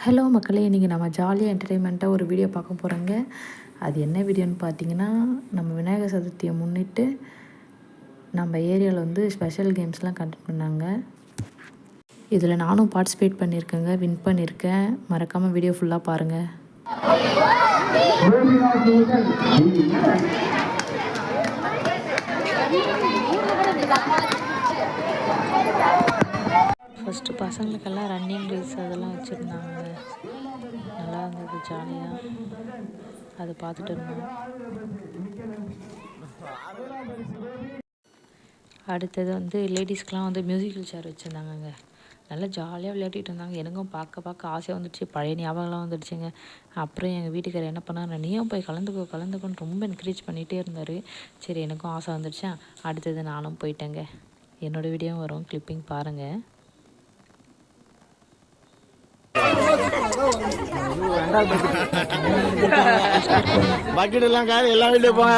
Hello மக்களே, இன்றைக்கி நம்ம ஜாலியாக என்டர்டெயின்மெண்ட்டாக ஒரு வீடியோ பார்க்க போகிறோங்க. அது என்ன வீடியோன்னு பார்த்தீங்கன்னா, நம்ம விநாயகர் சதுர்த்தியை முன்னிட்டு நம்ம ஏரியாவில் வந்து ஸ்பெஷல் கேம்ஸ்லாம் கண்டக்ட் பண்ணாங்க. இதில் நானும் பார்ட்டிசிபேட் பண்ணியிருக்கேங்க, வின் பண்ணியிருக்கேன். மறக்காமல் வீடியோ ஃபுல்லாக பாருங்கள். ஃபஸ்ட்டு பசங்களுக்கெல்லாம் ரன்னிங் ரேஸ் அதெல்லாம் வச்சுருந்தாங்க. நல்லா இருந்தது, ஜாலியாக அதை பார்த்துட்டு இருந்தோம். அடுத்தது வந்து லேடிஸ்க்கெலாம் வந்து மியூசிக்கல் சேர் வச்சுருந்தாங்கங்க. நல்லா ஜாலியாக விளையாடிட்டு இருந்தாங்க. எனக்கும் பார்க்க ஆசையாக வந்துடுச்சு, பழைய ஞாபகம்லாம் வந்துடுச்சுங்க. அப்புறம் எங்கள் வீட்டுக்காரர் என்ன பண்ணார், நீயும் போய் கலந்துக்கோன்னு ரொம்ப என்கரேஜ் பண்ணிகிட்டே இருந்தார். சரி, எனக்கும் ஆசை வந்துடுச்சா, அடுத்தது நானும் போயிட்டேங்க. என்னோடய வீடியோவும் வரும், கிளிப்பிங் பாருங்கள். பக்கெட் எல்லாம் காய் எல்லாம் வீட்டுல போங்க.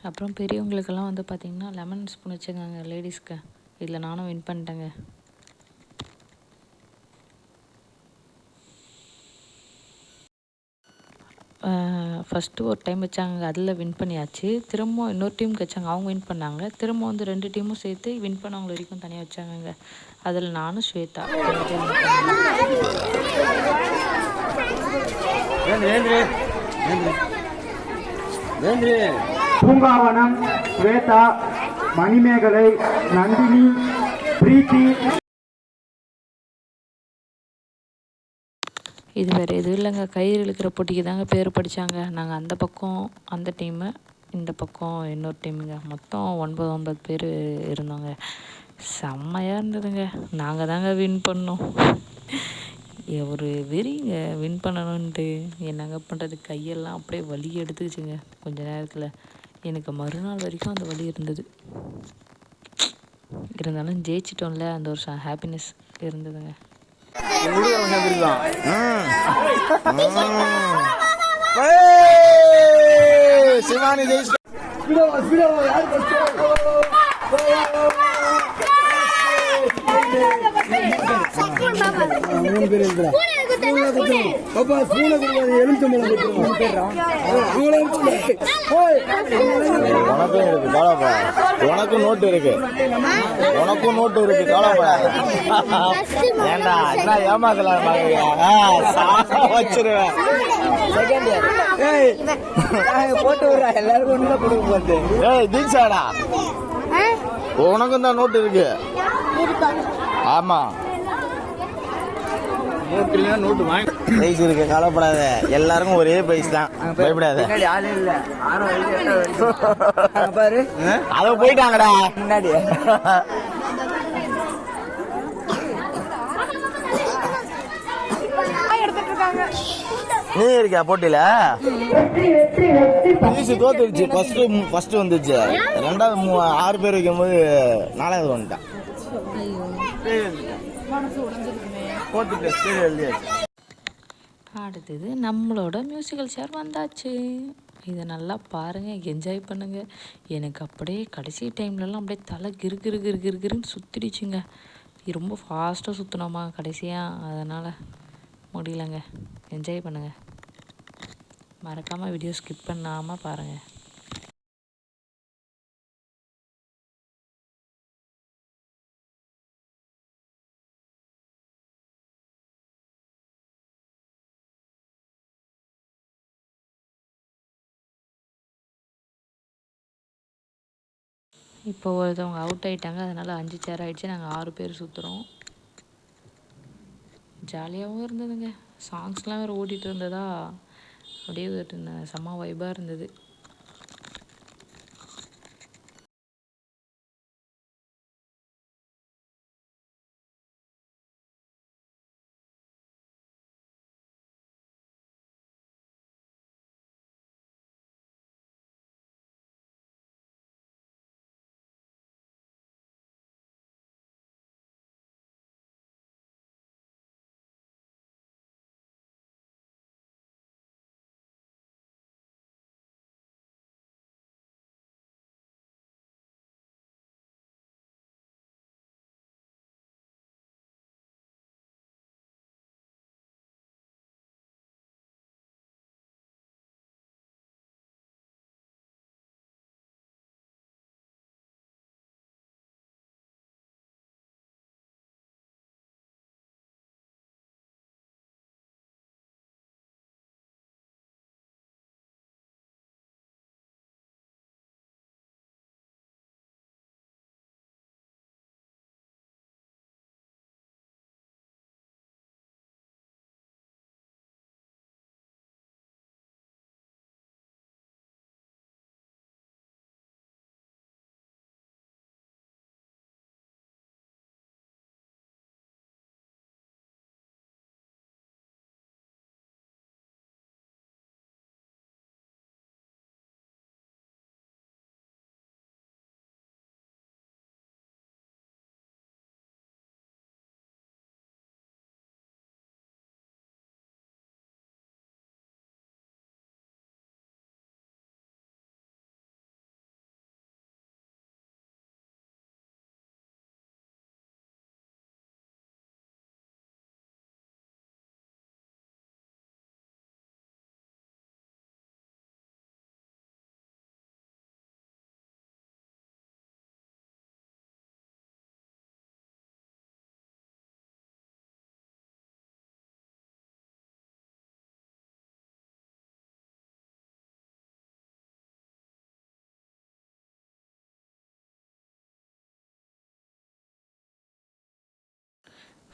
அப்புறம் பெரியவங்களுக்கெல்லாம் வந்து பார்த்தீங்கன்னா லெமன் ஸ்பூன் வச்சுருக்காங்க லேடிஸ்க்கு. இதில் நானும் வின் பண்ணிட்டேங்க. ஃபஸ்ட்டு ஒரு டைம் வச்சாங்க, அதில் வின் பண்ணியாச்சு. திரும்ப இன்னொரு டீமுக்கு வச்சாங்க, அவங்க வின் பண்ணாங்க. திரும்ப வந்து 2 டீமும் சேர்த்து வின் பண்ணவங்க வரைக்கும் தனியாக வச்சாங்கங்க. அதில் நானும் ஸ்வேதா பூங்காவனம், ஸ்வேதா, மணிமேகலை, நந்தினி, பிரீத்தி. இது வேறு எதுவும் இல்லைங்க, கயிறு இழுக்கிற போட்டிக்கு தாங்க பேர் படித்தாங்க. நாங்கள் அந்த பக்கம் அந்த டீமு, இந்த பக்கம் இன்னொரு டீமுங்க. மொத்தம் 9 பேர் இருந்தோங்க. செம்மையாக இருந்ததுங்க. நாங்கள் தாங்க வின் பண்ணோம். ஒரு வெறிங்க வின் பண்ணணுன்ட்டு. என்னங்க பண்ணுறது, கையெல்லாம் அப்படியே வலி எடுத்துக்கிச்சுங்க கொஞ்ச நேரத்தில். எனக்கு மறுநாள் வரைக்கும் அந்த வலி இருந்தது. இருந்தாலும் ஜெயிச்சிட்டோம்ல, அந்த ஒரு ஹாப்பினஸ் இருந்ததுங்க. சிவானி உனக்கும் நோட்டு இருக்கு, ஏண்டா என்ன ஏமாத்தலாம் வச்சிருவேன். போட்டு விடுறா, எல்லாருக்கும் ஒண்ணு தான் கொடுக்க போகுது. ஏய் தீக்ஷாடா, உனக்கும் தான் நோட்டு இருக்கு. ஆமா, நோட்டு பிரைஸ் இருக்கு, கவலைப்படாத. எல்லாருக்கும் ஒரே பிரைஸ் தான், பயப்படாத. அத போயிட்டாங்கடா முன்னாடி. நீ இருக்கியா போட்டியில? தோத்துருச்சு. ஃபர்ஸ்ட் வந்துச்சு, 2வது 6 பேர் வைக்கும் போது 4வது வந்துட்டான். அடுத்தது நம்மளோட மியூசிக்கல் சேர் வந்தாச்சு. இதை நல்லா பாருங்கள், என்ஜாய் பண்ணுங்கள். எனக்கு அப்படியே கடைசி டைம்லலாம் அப்படியே தலை கிருன்னு சுற்றிடுச்சுங்க. ரொம்ப ஃபாஸ்ட்டாக சுற்றினோமா கடைசியாக, அதனால் முடியலங்க. என்ஜாய் பண்ணுங்கள், மறக்காமல் வீடியோ ஸ்கிப் பண்ணாமல் பாருங்கள். இப்போ ஒருத்தவங்க அவுட் ஆகிட்டாங்க, அதனால் 5 சேர் ஆகிடுச்சு. நாங்கள் 6 பேர் சுற்றுறோம். ஜாலியாகவும் இருந்ததுங்க. சாங்ஸ்லாம் வேறு ஓடிட்டு இருந்ததா, அப்படியே செம்ம வைபாக இருந்தது.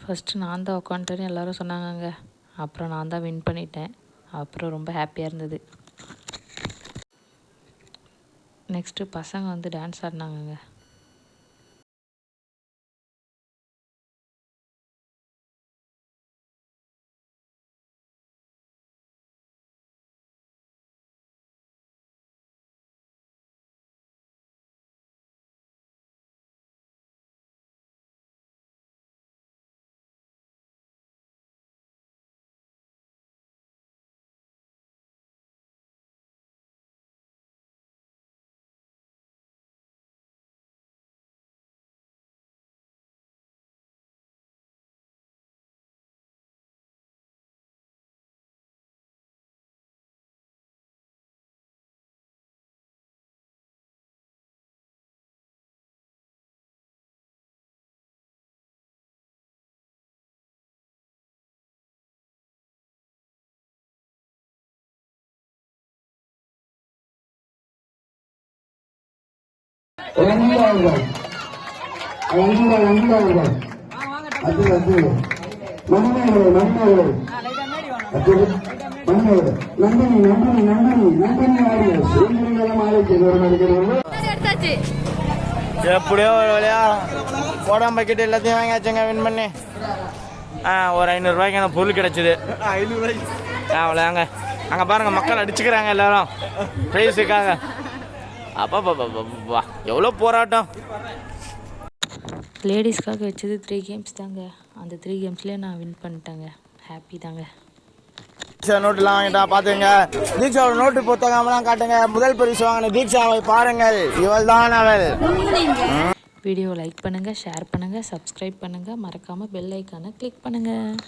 ஃபஸ்ட்டு நான் தான் உட்காந்துட்டேன்னு எல்லோரும் சொன்னாங்கங்க. அப்புறம் நான் தான் வின் பண்ணிட்டேன். அப்புறம் ரொம்ப ஹாப்பியாக இருந்தது. நெக்ஸ்ட்டு பசங்க வந்து டான்ஸ் ஆடினாங்கங்க. எப்படியோ ஒரு வழியா போடாம பக்கெட் எல்லாத்தையும் வாங்கியாச்சுங்க வின் பண்ணி. ஒரு 500 ரூபாய்க்கு எனக்கு பொருள் கிடைச்சிது. 500 ரூபாய்க்கு அவ்வளோங்க. அங்கே பாருங்கள் மக்கள் அடிச்சுக்கிறாங்க எல்லாரும் ப்ரைஸுக்காக. அப்பா எவ்வளோ போராட்டம். லேடிஸ்க்காக வச்சது 3 கேம்ஸ் தாங்க. அந்த 3 கேம்ஸ்லேயே நான் வின் பண்ணிட்டேங்க. ஹாப்பி தாங்க. நோட்டுலாம் வாங்கிட்டா பார்த்துங்க. தீக்ஷாவோட நோட்டு புத்தகம்லாம் காட்டுங்க. முதல் பரிசு வாங்கின தீக்ஷாவை பாருங்கள். இவள் தான் அவள். வீடியோ லைக் பண்ணுங்கள், ஷேர் பண்ணுங்கள், சப்ஸ்கிரைப் பண்ணுங்கள். மறக்காமல் பெல் ஐக்கானை கிளிக் பண்ணுங்கள்.